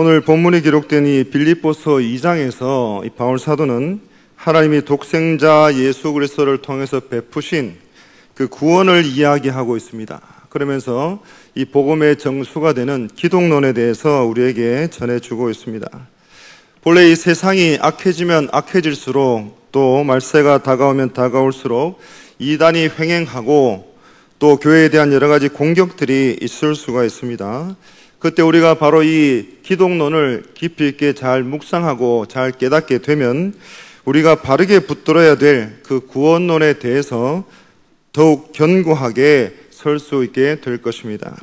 오늘 본문에 기록된 이 빌립보서 2장에서 이 바울 사도는 하나님이 독생자 예수 그리스도를 통해서 베푸신 그 구원을 이야기하고 있습니다. 그러면서 이 복음의 정수가 되는 기독론에 대해서 우리에게 전해주고 있습니다. 본래 이 세상이 악해지면 악해질수록 또 말세가 다가오면 다가올수록 이단이 횡행하고 또 교회에 대한 여러 가지 공격들이 있을 수가 있습니다. 그때 우리가 바로 이 기독론을 깊이 있게 잘 묵상하고 잘 깨닫게 되면 우리가 바르게 붙들어야 될 그 구원론에 대해서 더욱 견고하게 설 수 있게 될 것입니다.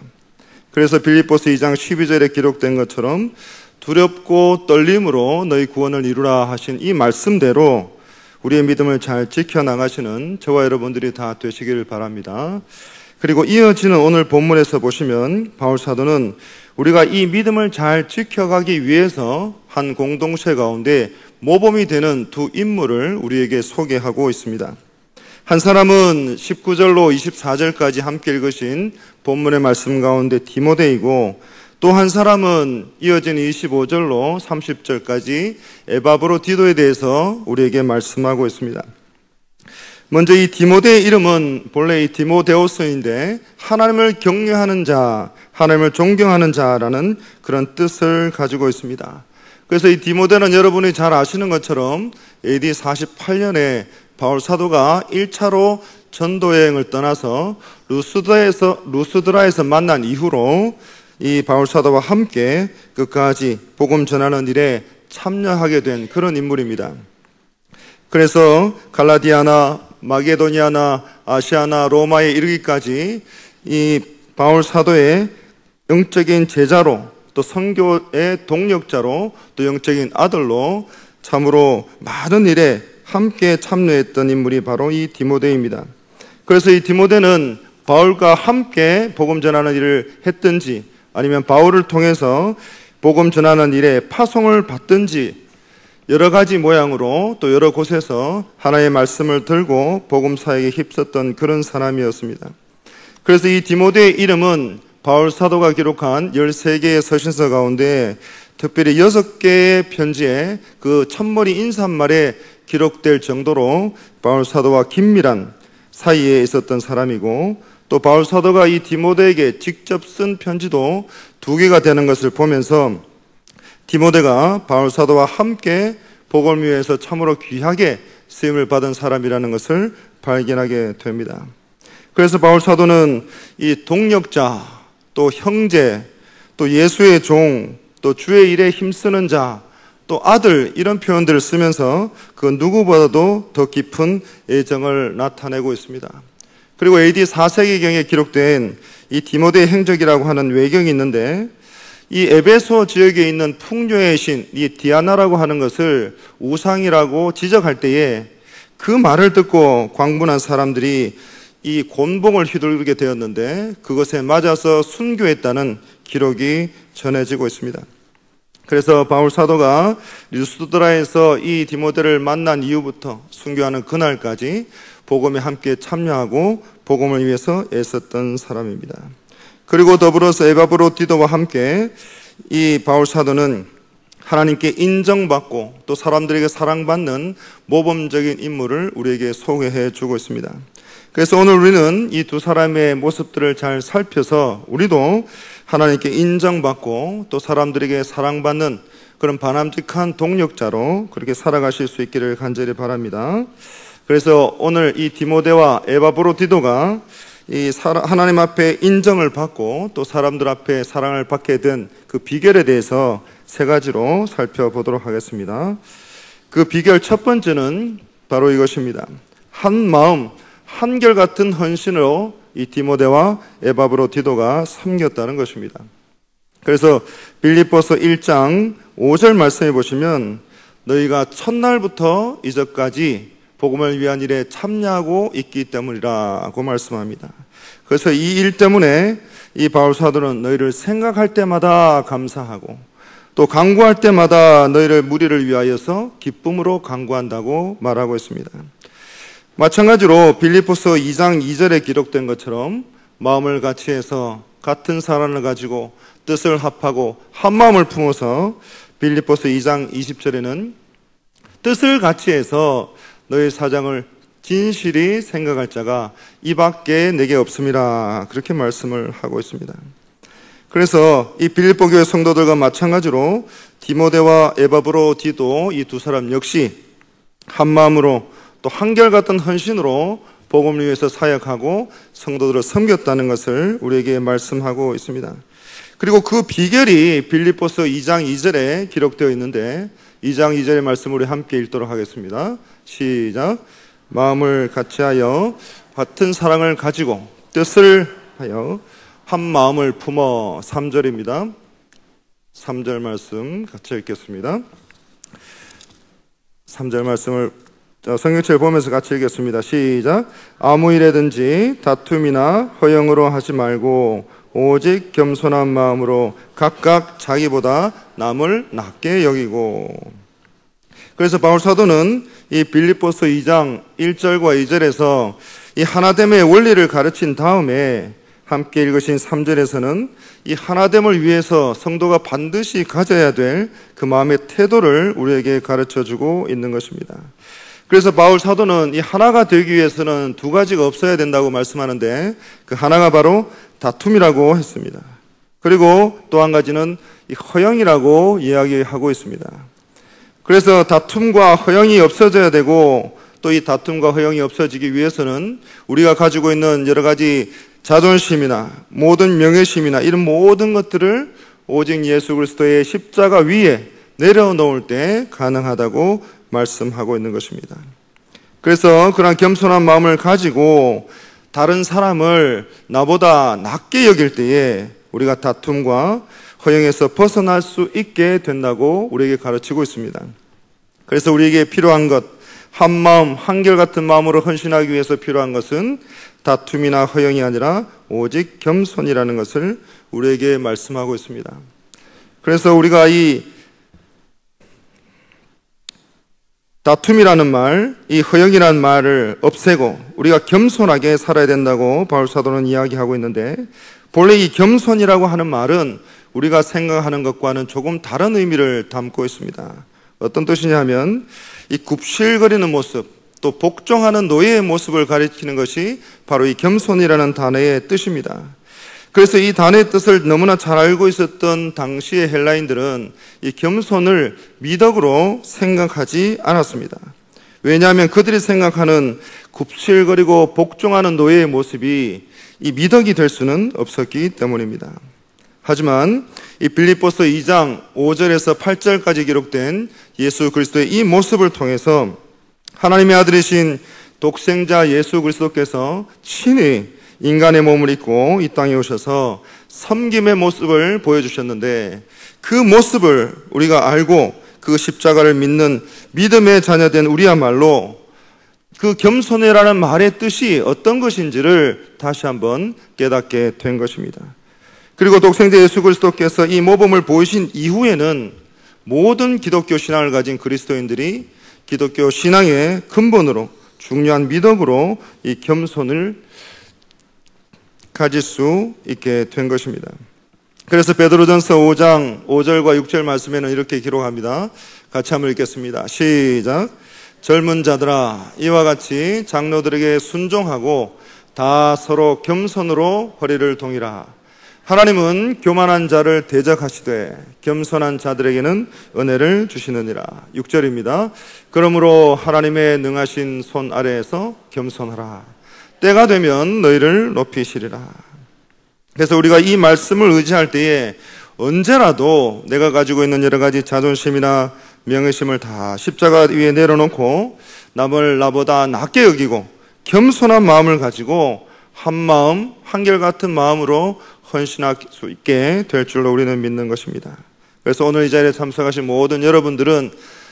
그래서 빌립보서 2장 12절에 기록된 것처럼 두렵고 떨림으로 너희 구원을 이루라 하신 이 말씀대로 우리의 믿음을 잘 지켜나가시는 저와 여러분들이 다 되시기를 바랍니다. 그리고 이어지는 오늘 본문에서 보시면 바울 사도는 우리가 이 믿음을 잘 지켜가기 위해서 한 공동체 가운데 모범이 되는 두 인물을 우리에게 소개하고 있습니다. 한 사람은 19절로 24절까지 함께 읽으신 본문의 말씀 가운데 디모데이고, 또 한 사람은 이어진 25절로 30절까지 에바브로디도에 대해서 우리에게 말씀하고 있습니다. 먼저 이 디모데의 이름은 본래 이 디모데오스인데 하나님을 경외하는 자, 하나님을 존경하는 자라는 그런 뜻을 가지고 있습니다. 그래서 이 디모데는 여러분이 잘 아시는 것처럼 AD 48년에 바울 사도가 1차로 전도여행을 떠나서 루스드라에서 만난 이후로 이 바울 사도와 함께 끝까지 복음 전하는 일에 참여하게 된 그런 인물입니다. 그래서 갈라디아나, 마게도니아나, 아시아나, 로마에 이르기까지 이 바울 사도의 영적인 제자로, 또 선교의 동력자로, 또 영적인 아들로 참으로 많은 일에 함께 참여했던 인물이 바로 이 디모데입니다. 그래서 이 디모데는 바울과 함께 복음 전하는 일을 했든지 아니면 바울을 통해서 복음 전하는 일에 파송을 받든지 여러 가지 모양으로 또 여러 곳에서 하나님의 말씀을 들고 복음 사역에 힘썼던 그런 사람이었습니다. 그래서 이 디모데의 이름은 바울 사도가 기록한 13개의 서신서 가운데 특별히 6개의 편지에 그 첫머리 인사말에 기록될 정도로 바울 사도와 긴밀한 사이에 있었던 사람이고, 또 바울 사도가 이 디모데에게 직접 쓴 편지도 2개가 되는 것을 보면서 디모데가 바울 사도와 함께 복음을 위해서 참으로 귀하게 쓰임을 받은 사람이라는 것을 발견하게 됩니다. 그래서 바울 사도는 이 동력자, 또 형제, 또 예수의 종, 또 주의 일에 힘쓰는 자, 또 아들, 이런 표현들을 쓰면서 그 누구보다도 더 깊은 애정을 나타내고 있습니다. 그리고 AD 4세기경에 기록된 이 디모데의 행적이라고 하는 외경이 있는데, 이 에베소 지역에 있는 풍요의 신, 이 디아나라고 하는 것을 우상이라고 지적할 때에 그 말을 듣고 광분한 사람들이 이 곤봉을 휘두르게 되었는데 그것에 맞아서 순교했다는 기록이 전해지고 있습니다. 그래서 바울 사도가 루스드라에서 이 디모데를 만난 이후부터 순교하는 그날까지 복음에 함께 참여하고 복음을 위해서 애썼던 사람입니다. 그리고 더불어서 에바브로디도와 함께 이 바울 사도는 하나님께 인정받고 또 사람들에게 사랑받는 모범적인 인물을 우리에게 소개해 주고 있습니다. 그래서 오늘 우리는 이 두 사람의 모습들을 잘 살펴서 우리도 하나님께 인정받고 또 사람들에게 사랑받는 그런 바람직한 동력자로 그렇게 살아가실 수 있기를 간절히 바랍니다. 그래서 오늘 이 디모데와 에바브로디도가 이 하나님 앞에 인정을 받고 또 사람들 앞에 사랑을 받게 된 그 비결에 대해서 3가지로 살펴보도록 하겠습니다. 그 비결 첫 번째는 바로 이것입니다. 한 마음, 한결같은 헌신으로 이 디모데와 에바브로디도가 섬겼다는 것입니다. 그래서 빌립보서 1장 5절 말씀해 보시면 너희가 첫날부터 이제까지 복음을 위한 일에 참여하고 있기 때문이라고 말씀합니다. 그래서 이 일 때문에 이 바울 사도는 너희를 생각할 때마다 감사하고 또 간구할 때마다 너희를 무리를 위하여서 기쁨으로 간구한다고 말하고 있습니다. 마찬가지로 빌립보서 2장 2절에 기록된 것처럼 마음을 같이 해서 같은 사랑을 가지고 뜻을 합하고 한 마음을 품어서 빌립보서 2장 20절에는 뜻을 같이 해서 너희 사장을 진실이 생각할 자가 이밖에 내게 없음이라 그렇게 말씀을 하고 있습니다. 그래서 이 빌립보 교회 성도들과 마찬가지로 디모데와 에바브로디도 이 두 사람 역시 한 마음으로 또 한결같은 헌신으로 복음을 위해서 사역하고 성도들을 섬겼다는 것을 우리에게 말씀하고 있습니다. 그리고 그 비결이 빌립보서 2장 2절에 기록되어 있는데 2장 2절의 말씀을 우리 함께 읽도록 하겠습니다. 시작. 마음을 같이하여 같은 사랑을 가지고 뜻을 하여 한 마음을 품어. 3절입니다. 3절 말씀 같이 읽겠습니다. 3절 말씀을 성경책을 보면서 같이 읽겠습니다. 시작. 아무 일에든지 다툼이나 허영으로 하지 말고 오직 겸손한 마음으로 각각 자기보다 남을 낮게 여기고. 그래서 바울 사도는 이 빌립보서 2장 1절과 2절에서 이 하나됨의 원리를 가르친 다음에 함께 읽으신 3절에서는 이 하나됨을 위해서 성도가 반드시 가져야 될 그 마음의 태도를 우리에게 가르쳐주고 있는 것입니다. 그래서 바울 사도는 이 하나가 되기 위해서는 두 가지가 없어야 된다고 말씀하는데 그 하나가 바로 다툼이라고 했습니다. 그리고 또 한 가지는 이 허영이라고 이야기하고 있습니다. 그래서 다툼과 허영이 없어져야 되고 또 이 다툼과 허영이 없어지기 위해서는 우리가 가지고 있는 여러 가지 자존심이나 모든 명예심이나 이런 모든 것들을 오직 예수 그리스도의 십자가 위에 내려놓을 때 가능하다고 말씀하고 있는 것입니다. 그래서 그런 겸손한 마음을 가지고 다른 사람을 나보다 낮게 여길 때에 우리가 다툼과 허영에서 벗어날 수 있게 된다고 우리에게 가르치고 있습니다. 그래서 우리에게 필요한 것, 한 마음, 한결같은 마음으로 헌신하기 위해서 필요한 것은 다툼이나 허영이 아니라 오직 겸손이라는 것을 우리에게 말씀하고 있습니다. 그래서 우리가 이 다툼이라는 말, 이 허영이라는 말을 없애고 우리가 겸손하게 살아야 된다고 바울 사도는 이야기하고 있는데, 본래 이 겸손이라고 하는 말은 우리가 생각하는 것과는 조금 다른 의미를 담고 있습니다. 어떤 뜻이냐 하면 이 굽실거리는 모습, 또 복종하는 노예의 모습을 가리키는 것이 바로 이 겸손이라는 단어의 뜻입니다. 그래서 이 단어의 뜻을 너무나 잘 알고 있었던 당시의 헬라인들은 이 겸손을 미덕으로 생각하지 않았습니다. 왜냐하면 그들이 생각하는 굽실거리고 복종하는 노예의 모습이 이 미덕이 될 수는 없었기 때문입니다. 하지만 이 빌립보서 2장 5절에서 8절까지 기록된 예수 그리스도의 이 모습을 통해서 하나님의 아들이신 독생자 예수 그리스도께서 친히 인간의 몸을 입고 이 땅에 오셔서 섬김의 모습을 보여주셨는데, 그 모습을 우리가 알고 그 십자가를 믿는 믿음의 자녀된 우리야말로 그 겸손이라는 말의 뜻이 어떤 것인지를 다시 한번 깨닫게 된 것입니다. 그리고 독생자 예수 그리스도께서 이 모범을 보이신 이후에는 모든 기독교 신앙을 가진 그리스도인들이 기독교 신앙의 근본으로 중요한 미덕으로 이 겸손을 가질 수 있게 된 것입니다. 그래서 베드로전서 5장 5절과 6절 말씀에는 이렇게 기록합니다. 같이 한번 읽겠습니다. 시작. 젊은 자들아, 이와 같이 장로들에게 순종하고 다 서로 겸손으로 허리를 동이라. 하나님은 교만한 자를 대적하시되 겸손한 자들에게는 은혜를 주시느니라. 6절입니다. 그러므로 하나님의 능하신 손 아래에서 겸손하라. 때가 되면 너희를 높이시리라. 그래서 우리가 이 말씀을 의지할 때에 언제라도 내가 가지고 있는 여러 가지 자존심이나 명예심을 다 십자가 위에 내려놓고 남을 나보다 낮게 여기고 겸손한 마음을 가지고 한 마음, 한결같은 마음으로 헌신할 수 있게 될 줄로 우리는 믿는 것입니다. 그래서 오늘 이 자리에 참석하신 모든 여러분들은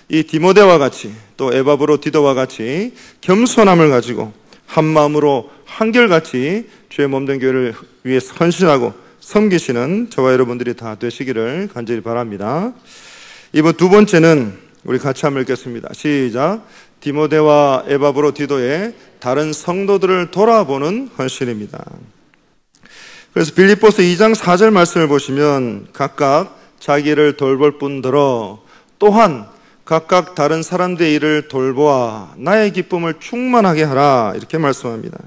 이 디모데와 같이 또 에바브로디도와 같이 겸손함을 가지고 한 마음으로 한결같이 주의 몸된 교회를 위해서 헌신하고 섬기시는 저와 여러분들이 다 되시기를 간절히 바랍니다. 이번 두 번째는 우리 같이 한번 읽겠습니다. 시작. 디모데와 에바브로디도의 다른 성도들을 돌아보는 헌신입니다. 그래서 빌립보서 2장 4절 말씀을 보시면 각각 자기를 돌볼 뿐더러 또한 각각 다른 사람들의 일을 돌보아 나의 기쁨을 충만하게 하라 이렇게 말씀합니다.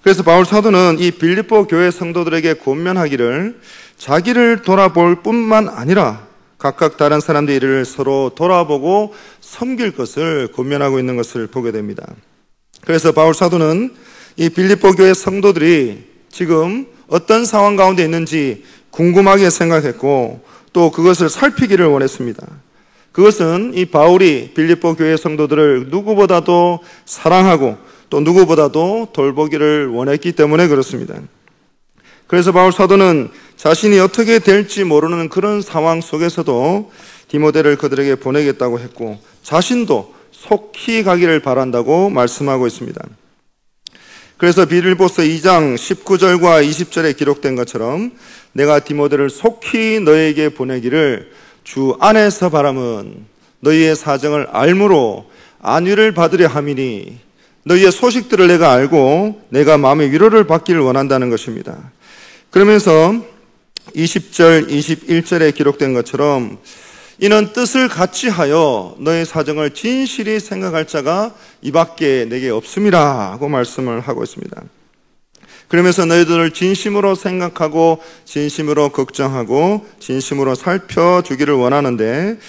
그래서 바울 사도는 이 빌립보 교회 성도들에게 권면하기를 자기를 돌아볼 뿐만 아니라 각각 다른 사람들의 일을 서로 돌아보고 섬길 것을 권면하고 있는 것을 보게 됩니다. 그래서 바울 사도는 이 빌립보 교회 성도들이 지금 어떤 상황 가운데 있는지 궁금하게 생각했고 또 그것을 살피기를 원했습니다. 그것은 이 바울이 빌립보 교회 성도들을 누구보다도 사랑하고 또 누구보다도 돌보기를 원했기 때문에 그렇습니다. 그래서 바울 사도는 자신이 어떻게 될지 모르는 그런 상황 속에서도 디모데를 그들에게 보내겠다고 했고 자신도 속히 가기를 바란다고 말씀하고 있습니다. 그래서 빌립보서 2장 19절과 20절에 기록된 것처럼 내가 디모데를 속히 너에게 보내기를 주 안에서 바람은 너희의 사정을 알므로 안위를 받으려 함이니 너희의 소식들을 내가 알고 내가 마음의 위로를 받기를 원한다는 것입니다. 그러면서 20절, 21절에 기록된 것처럼 이는 뜻을 같이 하여 너의 사정을 진실히 생각할 자가 이밖에 내게 없음이라 고 말씀을 하고 있습니다. 그러면서 너희들을 진심으로 생각하고 진심으로 걱정하고 진심으로 살펴주기를 원하는데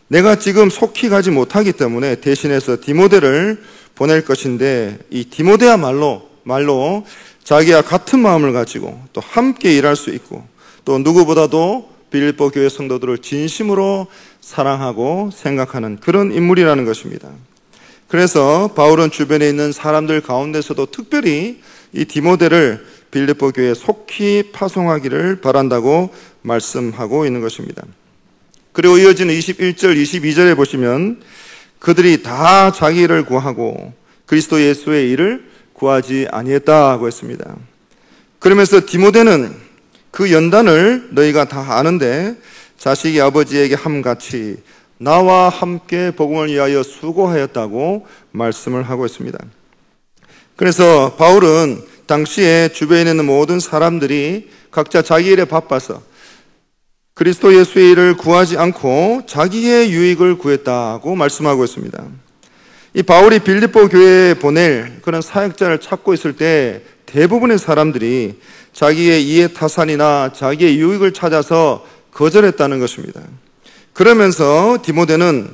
내가 지금 속히 가지 못하기 때문에 대신해서 디모데를 보낼 것인데 이 디모데야말로 자기와 같은 마음을 가지고 또 함께 일할 수 있고 또 누구보다도 빌립보 교회 성도들을 진심으로 사랑하고 생각하는 그런 인물이라는 것입니다. 그래서 바울은 주변에 있는 사람들 가운데서도 특별히 이 디모데를 빌립보 교회에 속히 파송하기를 바란다고 말씀하고 있는 것입니다. 그리고 이어지는 21절, 22절에 보시면 그들이 다 자기 일을 구하고 그리스도 예수의 일을 구하지 아니했다고 했습니다. 그러면서 디모데는 그 연단을 너희가 다 아는데 자식이 아버지에게 함같이 나와 함께 복음을 위하여 수고하였다고 말씀을 하고 있습니다. 그래서 바울은 당시에 주변에 있는 모든 사람들이 각자 자기 일에 바빠서 그리스도 예수의 일을 구하지 않고 자기의 유익을 구했다고 말씀하고 있습니다. 이 바울이 빌립보 교회에 보낼 그런 사역자를 찾고 있을 때 대부분의 사람들이 자기의 이해타산이나 자기의 유익을 찾아서 거절했다는 것입니다. 그러면서 디모데는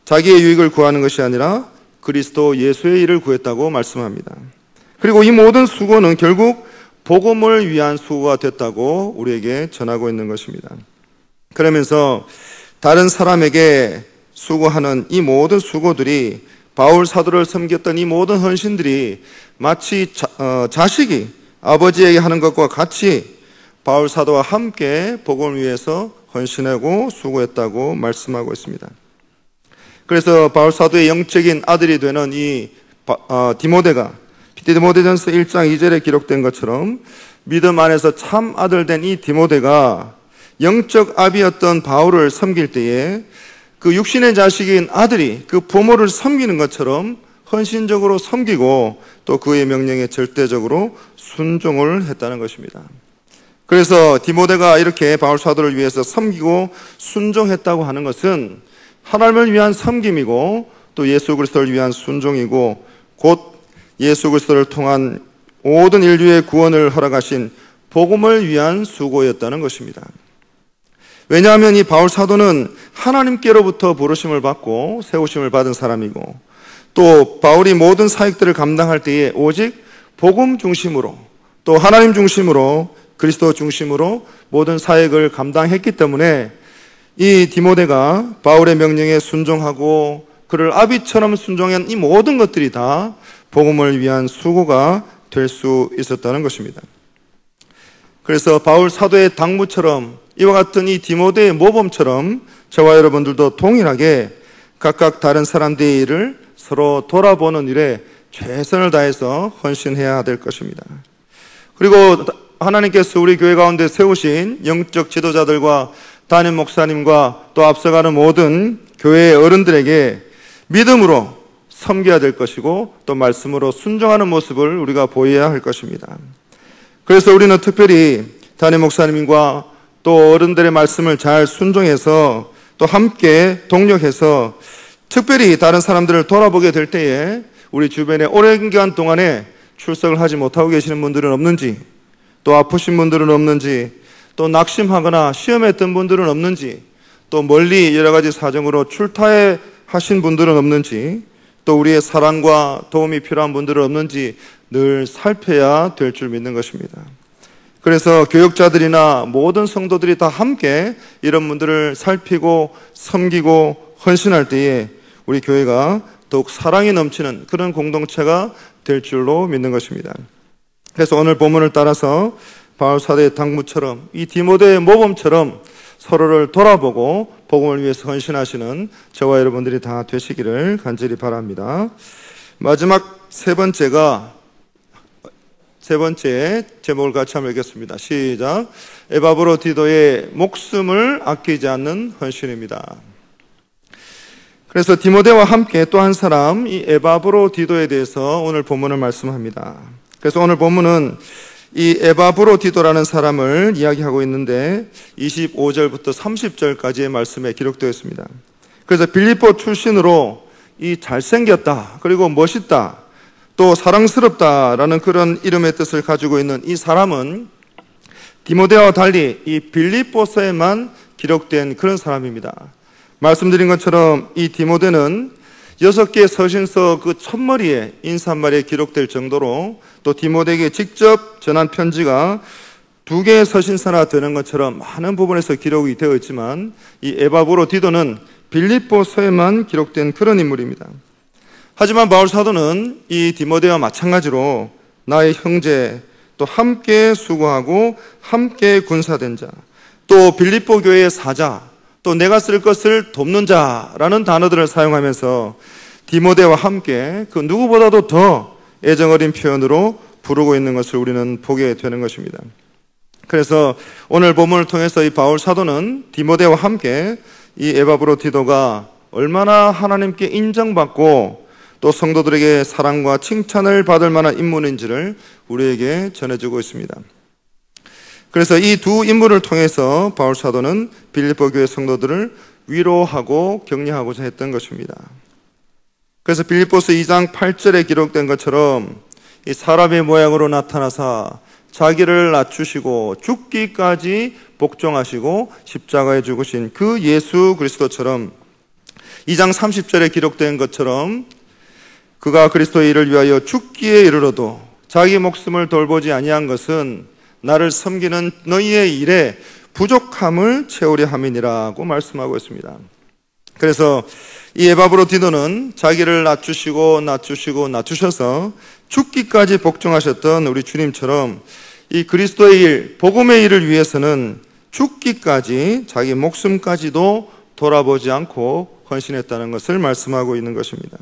자기의 유익을 구하는 것이 아니라 그리스도 예수의 일을 구했다고 말씀합니다. 그리고 이 모든 수고는 결국 복음을 위한 수고가 됐다고 우리에게 전하고 있는 것입니다. 그러면서 다른 사람에게 수고하는 이 모든 수고들이 바울 사도를 섬겼던 이 모든 헌신들이 마치 자식이 아버지에게 하는 것과 같이 바울 사도와 함께 복음을 위해서 헌신하고 수고했다고 말씀하고 있습니다. 그래서 바울 사도의 영적인 아들이 되는 이 디모데가 디모데전서 1장 2절에 기록된 것처럼 믿음 안에서 참 아들 된 이 디모데가 영적 아비였던 바울을 섬길 때에 그 육신의 자식인 아들이 그 부모를 섬기는 것처럼 헌신적으로 섬기고 또 그의 명령에 절대적으로 순종을 했다는 것입니다. 그래서 디모데가 이렇게 바울 사도를 위해서 섬기고 순종했다고 하는 것은 하나님을 위한 섬김이고 또 예수 그리스도를 위한 순종이고 곧 예수 그리스도를 통한 모든 인류의 구원을 허락하신 복음을 위한 수고였다는 것입니다. 왜냐하면 이 바울 사도는 하나님께로부터 부르심을 받고 세우심을 받은 사람이고 또 바울이 모든 사역들을 감당할 때에 오직 복음 중심으로 또 하나님 중심으로 그리스도 중심으로 모든 사역을 감당했기 때문에 이 디모데가 바울의 명령에 순종하고 그를 아비처럼 순종한 이 모든 것들이 다 복음을 위한 수고가 될 수 있었다는 것입니다. 그래서 바울 사도의 당부처럼 이와 같은 이 디모데의 모범처럼 저와 여러분들도 동일하게 각각 다른 사람들의 일을 서로 돌아보는 일에 최선을 다해서 헌신해야 될 것입니다. 그리고 하나님께서 우리 교회 가운데 세우신 영적 지도자들과 담임 목사님과 또 앞서가는 모든 교회의 어른들에게 믿음으로 섬겨야 될 것이고 또 말씀으로 순종하는 모습을 우리가 보여야 할 것입니다. 그래서 우리는 특별히 담임 목사님과 또 어른들의 말씀을 잘 순종해서 또 함께 동력해서 특별히 다른 사람들을 돌아보게 될 때에 우리 주변에 오랜 기간 동안에 출석을 하지 못하고 계시는 분들은 없는지, 또 아프신 분들은 없는지, 또 낙심하거나 시험했던 분들은 없는지, 또 멀리 여러 가지 사정으로 출타해 하신 분들은 없는지, 또 우리의 사랑과 도움이 필요한 분들은 없는지 늘 살펴야 될 줄 믿는 것입니다. 그래서 교육자들이나 모든 성도들이 다 함께 이런 분들을 살피고 섬기고 헌신할 때에 우리 교회가 더욱 사랑이 넘치는 그런 공동체가 될 줄로 믿는 것입니다. 그래서 오늘 본문을 따라서 바울 사도의 당부처럼 이 디모데의 모범처럼 서로를 돌아보고 복음을 위해서 헌신하시는 저와 여러분들이 다 되시기를 간절히 바랍니다. 마지막 세 번째 제목을 같이 한번 읽겠습니다. 시작. 에바브로디도의 목숨을 아끼지 않는 헌신입니다. 그래서 디모데와 함께 또 한 사람, 이 에바브로디도에 대해서 오늘 본문을 말씀합니다. 그래서 오늘 본문은 이 에바브로디도라는 사람을 이야기하고 있는데 25절부터 30절까지의 말씀에 기록되어 있습니다. 그래서 빌립보 출신으로 이 잘생겼다, 그리고 멋있다, 또 사랑스럽다라는 그런 이름의 뜻을 가지고 있는 이 사람은 디모데와 달리 이 빌립보서에만 기록된 그런 사람입니다. 말씀드린 것처럼 이 디모데는 6개의 서신서 그 첫머리에 인사말에 기록될 정도로 또 디모데에게 직접 전한 편지가 2개의 서신서나 되는 것처럼 많은 부분에서 기록이 되어 있지만 이 에바브로디도는 빌립보서에만 기록된 그런 인물입니다. 하지만 바울 사도는 이 디모데와 마찬가지로 나의 형제, 또 함께 수고하고 함께 군사된 자, 또 빌립보 교회의 사자, 또 내가 쓸 것을 돕는 자라는 단어들을 사용하면서 디모데와 함께 그 누구보다도 더 애정어린 표현으로 부르고 있는 것을 우리는 보게 되는 것입니다. 그래서 오늘 본문을 통해서 이 바울 사도는 디모데와 함께 이 에바브로디도가 얼마나 하나님께 인정받고 또 성도들에게 사랑과 칭찬을 받을 만한 인물인지를 우리에게 전해주고 있습니다. 그래서 이 두 인물을 통해서 바울 사도는 빌립보 교회 성도들을 위로하고 격려하고자 했던 것입니다. 그래서 빌립보서 2장 8절에 기록된 것처럼 이 사람의 모양으로 나타나사 자기를 낮추시고 죽기까지 복종하시고 십자가에 죽으신 그 예수 그리스도처럼 2장 30절에 기록된 것처럼 그가 그리스도의 일을 위하여 죽기에 이르러도 자기 목숨을 돌보지 아니한 것은 나를 섬기는 너희의 일에 부족함을 채우려 함이니라고 말씀하고 있습니다. 그래서 이 에바브로디도는 자기를 낮추셔서 죽기까지 복종하셨던 우리 주님처럼 이 그리스도의 일, 복음의 일을 위해서는 죽기까지 자기 목숨까지도 돌아보지 않고 헌신했다는 것을 말씀하고 있는 것입니다.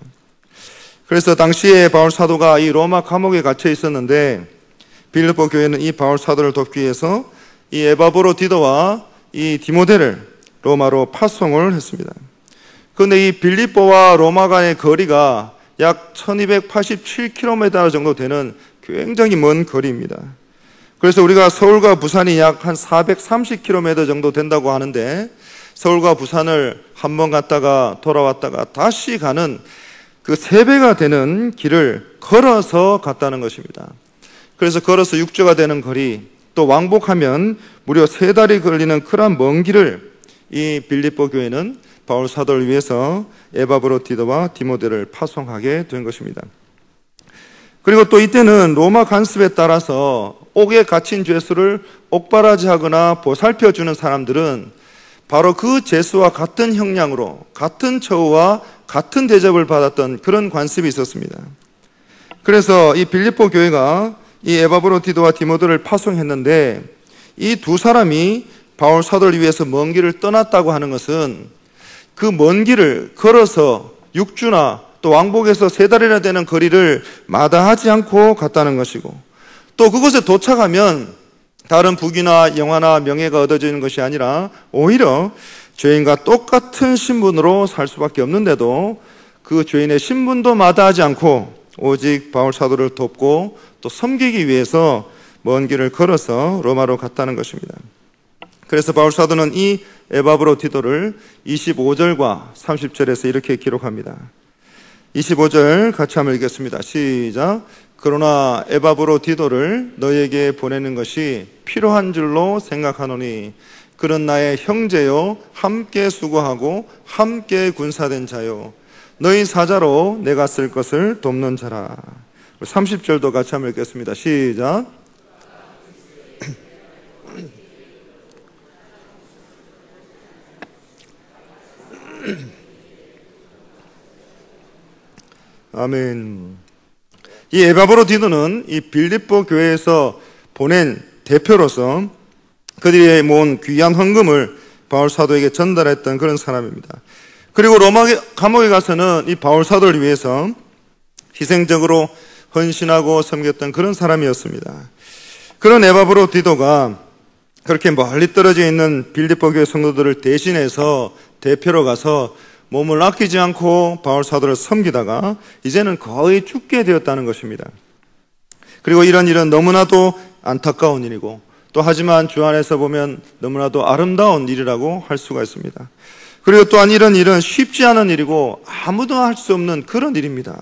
그래서 당시에 바울 사도가 이 로마 감옥에 갇혀 있었는데 빌립보 교회는 이 바울 사도를 돕기 위해서 이 에바브로디도와 이 디모데를 로마로 파송을 했습니다. 그런데 이 빌립보와 로마 간의 거리가 약 1287km 정도 되는 굉장히 먼 거리입니다. 그래서 우리가 서울과 부산이 약 한 430km 정도 된다고 하는데 서울과 부산을 한 번 갔다가 돌아왔다가 다시 가는 그 3배가 되는 길을 걸어서 갔다는 것입니다. 그래서 걸어서 6조가 되는 거리, 또 왕복하면 무려 3달이 걸리는 그런 먼 길을 이 빌립보 교회는 바울 사도를 위해서 에바브로디도와 디모데를 파송하게 된 것입니다. 그리고 또 이때는 로마 간섭에 따라서 옥에 갇힌 죄수를 옥바라지하거나 보살펴주는 사람들은 바로 그 죄수와 같은 형량으로 같은 처우와 같은 대접을 받았던 그런 관습이 있었습니다. 그래서 이 빌립보 교회가 이 에바브로디도와 디모데를 파송했는데 이 두 사람이 바울 사도를 위해서 먼 길을 떠났다고 하는 것은 그 먼 길을 걸어서 6주나 또 왕복해서 3달이나 되는 거리를 마다하지 않고 갔다는 것이고 또 그곳에 도착하면 다른 부귀나 영화나 명예가 얻어지는 것이 아니라 오히려 죄인과 똑같은 신분으로 살 수밖에 없는데도 그 죄인의 신분도 마다하지 않고 오직 바울 사도를 돕고 또 섬기기 위해서 먼 길을 걸어서 로마로 갔다는 것입니다. 그래서 바울 사도는 이 에바브로디도를 25절과 30절에서 이렇게 기록합니다. 25절 같이 한번 읽겠습니다. 시작. 그러나 에바브로디도를 너에게 보내는 것이 필요한 줄로 생각하노니 그는 나의 형제요 함께 수고하고 함께 군사된 자요 너희 사자로 내가 쓸 것을 돕는 자라. 30절도 같이 한번 읽겠습니다. 시작. 아멘. 이 에바브로디도는 이 빌립보 교회에서 보낸 대표로서 그들이 모은 귀한 헌금을 바울 사도에게 전달했던 그런 사람입니다. 그리고 로마 감옥에 가서는 이 바울 사도를 위해서 희생적으로 헌신하고 섬겼던 그런 사람이었습니다. 그런 에바브로디도가 그렇게 멀리 떨어져 있는 빌립보 교회 성도들을 대신해서 대표로 가서 몸을 아끼지 않고 바울 사도를 섬기다가 이제는 거의 죽게 되었다는 것입니다. 그리고 이런 일은 너무나도 안타까운 일이고 또 하지만 주 안에서 보면 너무나도 아름다운 일이라고 할 수가 있습니다. 그리고 또한 이런 일은 쉽지 않은 일이고 아무도 할 수 없는 그런 일입니다.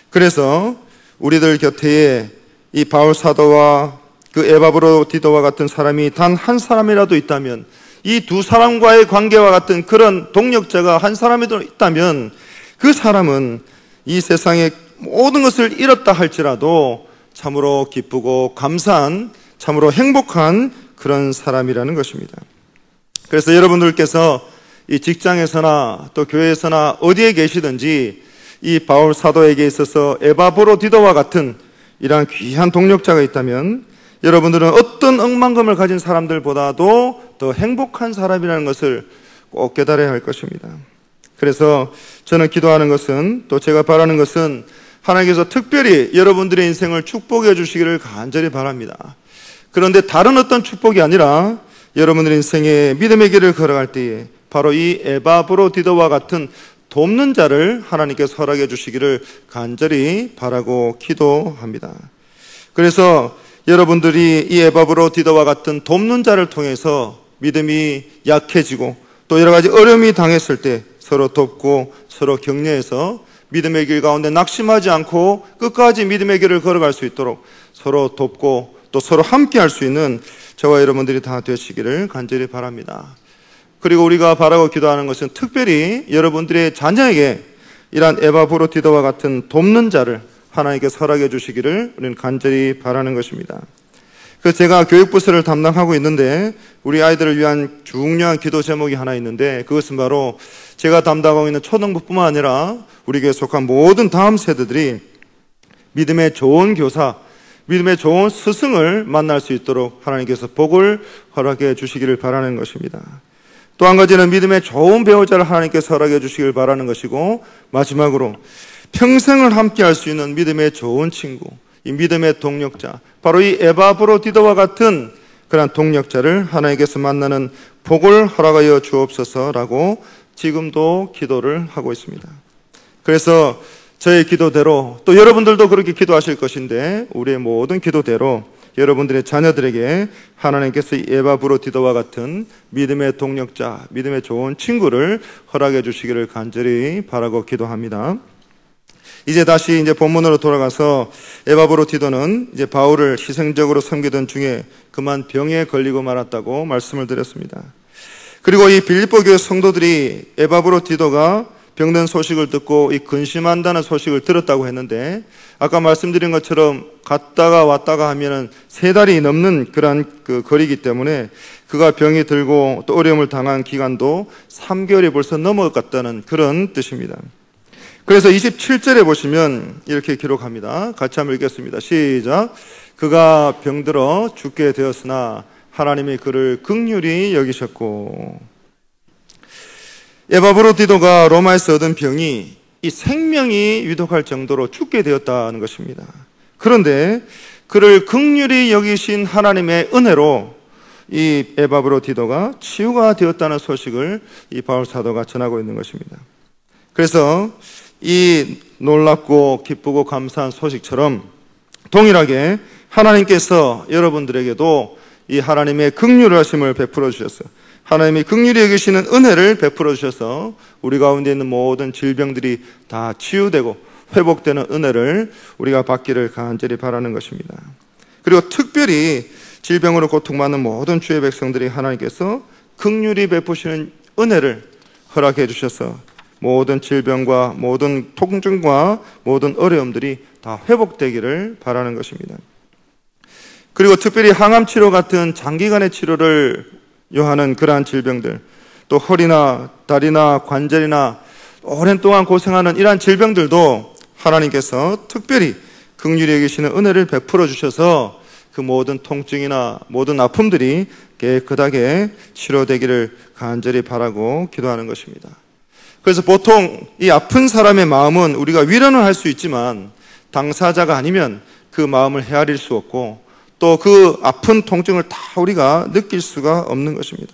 그래서 우리들 곁에 이 바울 사도와 그 에바브로디도와 같은 사람이 단 한 사람이라도 있다면, 이 두 사람과의 관계와 같은 그런 동력자가 한 사람이라도 있다면 그 사람은 이 세상의 모든 것을 잃었다 할지라도 참으로 기쁘고 감사한, 참으로 행복한 그런 사람이라는 것입니다. 그래서 여러분들께서 이 직장에서나 또 교회에서나 어디에 계시든지 이 바울 사도에게 있어서 에바브로디도와 같은 이러한 귀한 동력자가 있다면 여러분들은 어떤 억만금을 가진 사람들보다도 더 행복한 사람이라는 것을 꼭 깨달아야 할 것입니다. 그래서 저는 기도하는 것은, 또 제가 바라는 것은 하나님께서 특별히 여러분들의 인생을 축복해 주시기를 간절히 바랍니다. 그런데 다른 어떤 축복이 아니라 여러분들의 인생에 믿음의 길을 걸어갈 때에 바로 이 에바브로디도와 같은 돕는 자를 하나님께서 허락해 주시기를 간절히 바라고 기도합니다. 그래서 여러분들이 이 에바브로디도와 같은 돕는 자를 통해서 믿음이 약해지고 또 여러 가지 어려움이 당했을 때 서로 돕고 서로 격려해서 믿음의 길 가운데 낙심하지 않고 끝까지 믿음의 길을 걸어갈 수 있도록 서로 돕고 또 서로 함께 할 수 있는 저와 여러분들이 다 되시기를 간절히 바랍니다. 그리고 우리가 바라고 기도하는 것은 특별히 여러분들의 자녀에게 이러한 에바브로디도와 같은 돕는 자를 하나님께서 허락해 주시기를 우리는 간절히 바라는 것입니다. 그래서 제가 교육부서를 담당하고 있는데 우리 아이들을 위한 중요한 기도 제목이 하나 있는데, 그것은 바로 제가 담당하고 있는 초등부뿐만 아니라 우리 교회에 속한 모든 다음 세대들이 믿음의 좋은 교사, 믿음의 좋은 스승을 만날 수 있도록 하나님께서 복을 허락해 주시기를 바라는 것입니다. 또 한 가지는 믿음의 좋은 배우자를 하나님께서 허락해 주시길 바라는 것이고, 마지막으로 평생을 함께 할 수 있는 믿음의 좋은 친구, 이 믿음의 동력자, 바로 이 에바브로디도와 같은 그런 동력자를 하나님께서 만나는 복을 허락하여 주옵소서라고 지금도 기도를 하고 있습니다. 그래서 저의 기도대로, 또 여러분들도 그렇게 기도하실 것인데 우리의 모든 기도대로 여러분들의 자녀들에게 하나님께서 이 에바브로디도와 같은 믿음의 동력자, 믿음의 좋은 친구를 허락해 주시기를 간절히 바라고 기도합니다. 이제 다시 본문으로 돌아가서 에바브로디도는 이제 바울을 희생적으로 섬기던 중에 그만 병에 걸리고 말았다고 말씀을 드렸습니다. 그리고 이 빌립보 교회 성도들이 에바브로디도가 병든 소식을 듣고 이 근심한다는 소식을 들었다고 했는데, 아까 말씀드린 것처럼 갔다가 왔다가 하면은 3달이 넘는 그런 거리이기 때문에 그가 병이 들고 또 어려움을 당한 기간도 3개월이 벌써 넘어갔다는 그런 뜻입니다. 그래서 27절에 보시면 이렇게 기록합니다. 같이 한번 읽겠습니다. 시작. 그가 병들어 죽게 되었으나 하나님이 그를 긍휼히 여기셨고. 에바브로디도가 로마에서 얻은 병이 이 생명이 위독할 정도로 죽게 되었다는 것입니다. 그런데 그를 긍휼히 여기신 하나님의 은혜로 이 에바브로디도가 치유가 되었다는 소식을 이 바울 사도가 전하고 있는 것입니다. 그래서 이 놀랍고 기쁘고 감사한 소식처럼 동일하게 하나님께서 여러분들에게도 이 하나님의 긍휼을 하심을 베풀어 주셔서 하나님이 긍휼히 여기시는 은혜를 베풀어 주셔서 우리 가운데 있는 모든 질병들이 다 치유되고 회복되는 은혜를 우리가 받기를 간절히 바라는 것입니다. 그리고 특별히 질병으로 고통받는 모든 주의 백성들이 하나님께서 긍휼히 베푸시는 은혜를 허락해 주셔서 모든 질병과 모든 통증과 모든 어려움들이 다 회복되기를 바라는 것입니다. 그리고 특별히 항암 치료 같은 장기간의 치료를 요하는 그러한 질병들, 또 허리나 다리나 관절이나 오랜 동안 고생하는 이러한 질병들도 하나님께서 특별히 긍휼히 여기시는 은혜를 베풀어 주셔서 그 모든 통증이나 모든 아픔들이 깨끗하게 치료되기를 간절히 바라고 기도하는 것입니다. 그래서 보통 이 아픈 사람의 마음은 우리가 위로는 할 수 있지만 당사자가 아니면 그 마음을 헤아릴 수 없고 또 그 아픈 통증을 다 우리가 느낄 수가 없는 것입니다.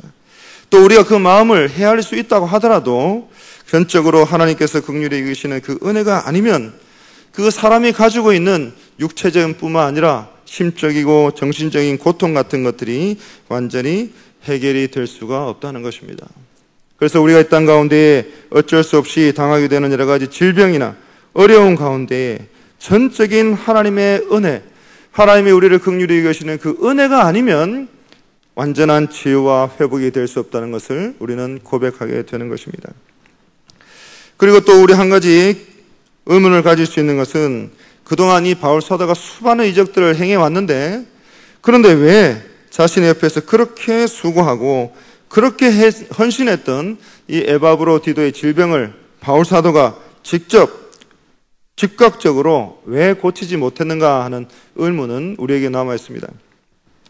또 우리가 그 마음을 헤아릴 수 있다고 하더라도 전적으로 하나님께서 긍휼히 여기시는 그 은혜가 아니면 그 사람이 가지고 있는 육체적인 뿐만 아니라 심적이고 정신적인 고통 같은 것들이 완전히 해결이 될 수가 없다는 것입니다. 그래서 우리가 이 땅 가운데에 어쩔 수 없이 당하게 되는 여러 가지 질병이나 어려운 가운데에 전적인 하나님의 은혜, 하나님이 우리를 긍휼히 여기시는 그 은혜가 아니면 완전한 치유와 회복이 될 수 없다는 것을 우리는 고백하게 되는 것입니다. 그리고 또 우리 한 가지 의문을 가질 수 있는 것은 그동안 이 바울 사도가 수많은 이적들을 행해 왔는데 그런데 왜 자신의 옆에서 그렇게 수고하고 그렇게 헌신했던 이 에바브로디도의 질병을 바울 사도가 직접 즉각적으로 왜 고치지 못했는가 하는 의문은 우리에게 남아 있습니다.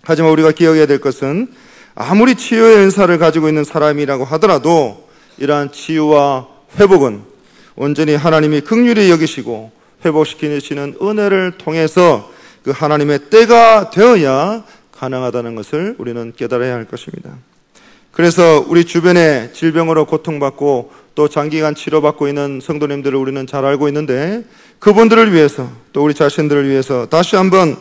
하지만 우리가 기억해야 될 것은 아무리 치유의 은사를 가지고 있는 사람이라고 하더라도 이러한 치유와 회복은 온전히 하나님이 긍휼히 여기시고 회복시키시는 은혜를 통해서 그 하나님의 때가 되어야 가능하다는 것을 우리는 깨달아야 할 것입니다. 그래서 우리 주변에 질병으로 고통받고 또 장기간 치료받고 있는 성도님들을 우리는 잘 알고 있는데 그분들을 위해서 또 우리 자신들을 위해서 다시 한번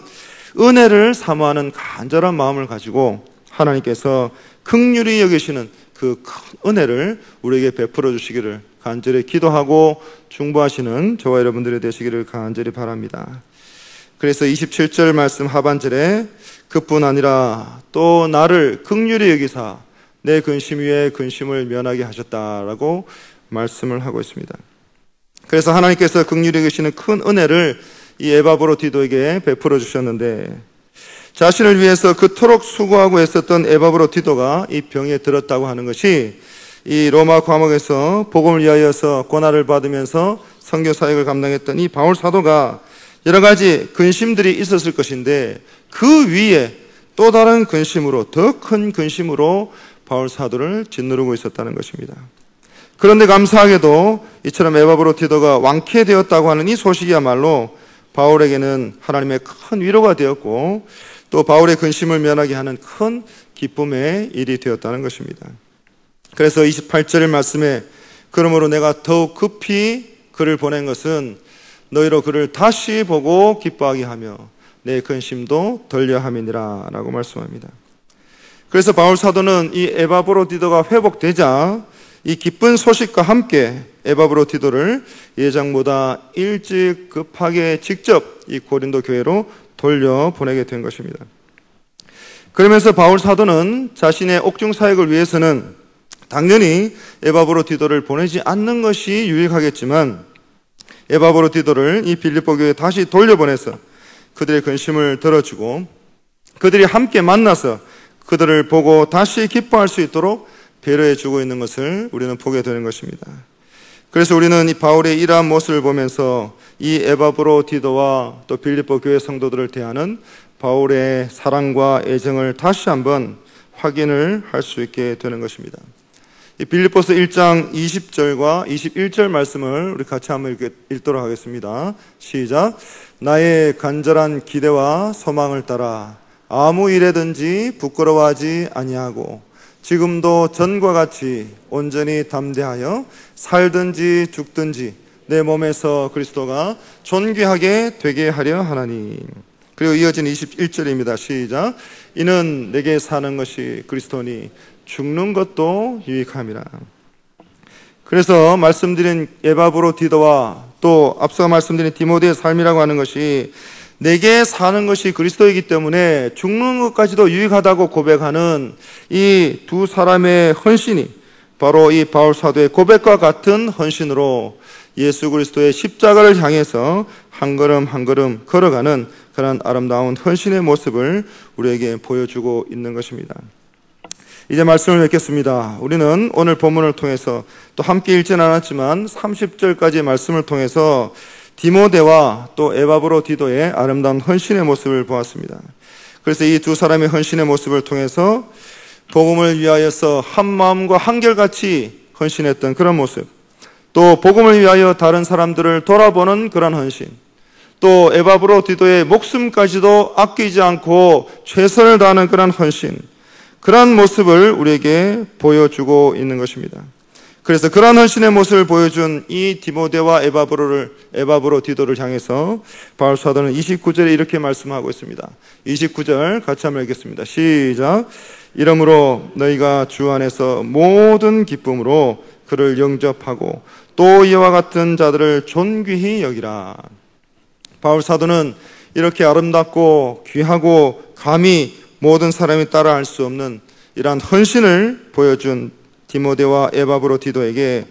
은혜를 사모하는 간절한 마음을 가지고 하나님께서 긍휼히 여기시는 그 큰 은혜를 우리에게 베풀어 주시기를 간절히 기도하고 중보하시는 저와 여러분들이 되시기를 간절히 바랍니다. 그래서 27절 말씀 하반절에 그뿐 아니라 또 나를 긍휼히 여기사 내 근심 위에 근심을 면하게 하셨다라고 말씀을 하고 있습니다. 그래서 하나님께서 긍휼히 여기시는 큰 은혜를 이 에바브로디도에게 베풀어 주셨는데 자신을 위해서 그토록 수고하고 애썼던 에바브로디도가 이 병에 들었다고 하는 것이 이 로마 감옥에서 복음을 위하여서 고난을 받으면서 선교 사역을 감당했던 이 바울 사도가 여러 가지 근심들이 있었을 것인데 그 위에 또 다른 근심으로 더 큰 근심으로 바울 사도를 짓누르고 있었다는 것입니다. 그런데 감사하게도 이처럼 에바브로디도가 완쾌되었다고 하는 이 소식이야말로 바울에게는 하나님의 큰 위로가 되었고 또 바울의 근심을 면하게 하는 큰 기쁨의 일이 되었다는 것입니다. 그래서 28절 말씀에 그러므로 내가 더욱 급히 그를 보낸 것은 너희로 그를 다시 보고 기뻐하게 하며 내 근심도 덜려 함이니라 라고 말씀합니다. 그래서 바울 사도는 이 에바브로디도가 회복되자 이 기쁜 소식과 함께 에바브로디도를 예정보다 일찍 급하게 직접 이 고린도 교회로 돌려보내게 된 것입니다. 그러면서 바울 사도는 자신의 옥중 사역을 위해서는 당연히 에바브로디도를 보내지 않는 것이 유익하겠지만 에바브로디도를 이 빌립보 교회에 다시 돌려보내서 그들의 근심을 들어주고 그들이 함께 만나서 그들을 보고 다시 기뻐할 수 있도록 배려해 주고 있는 것을 우리는 보게 되는 것입니다. 그래서 우리는 이 바울의 이러한 모습을 보면서 이 에바브로디도와 또 빌립보 교회 성도들을 대하는 바울의 사랑과 애정을 다시 한번 확인을 할 수 있게 되는 것입니다. 이 빌립보서 1장 20절과 21절 말씀을 우리 같이 한번 읽도록 하겠습니다. 시작. 나의 간절한 기대와 소망을 따라 아무 일에든지 부끄러워하지 아니하고 지금도 전과 같이 온전히 담대하여 살든지 죽든지 내 몸에서 그리스도가 존귀하게 되게 하려 하나니. 그리고 이어지는 21절입니다. 시작. 이는 내게 사는 것이 그리스도니 죽는 것도 유익함이라. 그래서 말씀드린 에바브로디도와 또 앞서 말씀드린 디모데의 삶이라고 하는 것이 내게 사는 것이 그리스도이기 때문에 죽는 것까지도 유익하다고 고백하는 이 두 사람의 헌신이 바로 이 바울 사도의 고백과 같은 헌신으로 예수 그리스도의 십자가를 향해서 한 걸음 한 걸음 걸어가는 그런 아름다운 헌신의 모습을 우리에게 보여주고 있는 것입니다. 이제 말씀을 맺겠습니다. 우리는 오늘 본문을 통해서 또 함께 읽지는 않았지만 30절까지의 말씀을 통해서 디모데와 또 에바브로디도의 아름다운 헌신의 모습을 보았습니다. 그래서 이 두 사람의 헌신의 모습을 통해서 복음을 위하여서 한 마음과 한결같이 헌신했던 그런 모습, 또 복음을 위하여 다른 사람들을 돌아보는 그런 헌신, 또 에바브로디도의 목숨까지도 아끼지 않고 최선을 다하는 그런 헌신, 그런 모습을 우리에게 보여주고 있는 것입니다. 그래서 그런 헌신의 모습을 보여준 이 디모데와 에바브로디도를 향해서 바울 사도는 29절에 이렇게 말씀하고 있습니다. 29절 같이 한번 읽겠습니다. 시작. 이러므로 너희가 주 안에서 모든 기쁨으로 그를 영접하고 또 이와 같은 자들을 존귀히 여기라. 바울 사도는 이렇게 아름답고 귀하고 감히 모든 사람이 따라할 수 없는 이러한 헌신을 보여준 디모데와 에바브로디도에게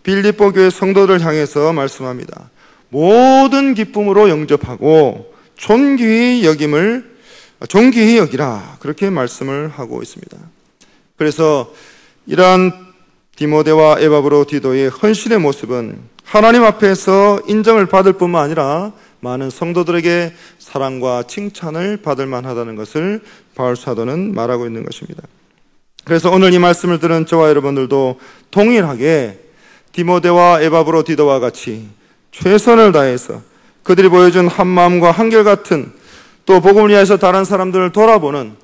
빌립보 교회 성도들 향해서 말씀합니다. 모든 기쁨으로 영접하고 존귀히 여기라. 그렇게 말씀을 하고 있습니다. 그래서 이러한 디모데와 에바브로디도의 헌신의 모습은 하나님 앞에서 인정을 받을 뿐만 아니라 많은 성도들에게 사랑과 칭찬을 받을 만하다는 것을 바울 사도는 말하고 있는 것입니다. 그래서 오늘 이 말씀을 들은 저와 여러분들도 동일하게 디모데와 에바브로디도와 같이 최선을 다해서 그들이 보여준 한마음과 한결같은 또 복음을 위해서 다른 사람들을 돌아보는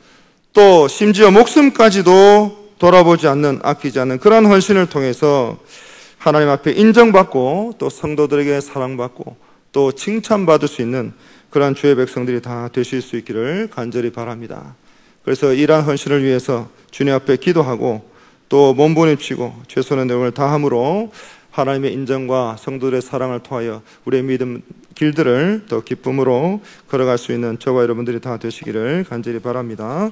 또 심지어 목숨까지도 돌아보지 않는 아끼지 않는 그런 헌신을 통해서 하나님 앞에 인정받고 또 성도들에게 사랑받고 또 칭찬받을 수 있는 그러한 주의 백성들이 다 되실 수 있기를 간절히 바랍니다. 그래서 이러한 헌신을 위해서 주님 앞에 기도하고 또 몸부림치고 최선의 노력을 다함으로 하나님의 인정과 성도들의 사랑을 통하여 우리의 믿음 길들을 더 기쁨으로 걸어갈 수 있는 저와 여러분들이 다 되시기를 간절히 바랍니다.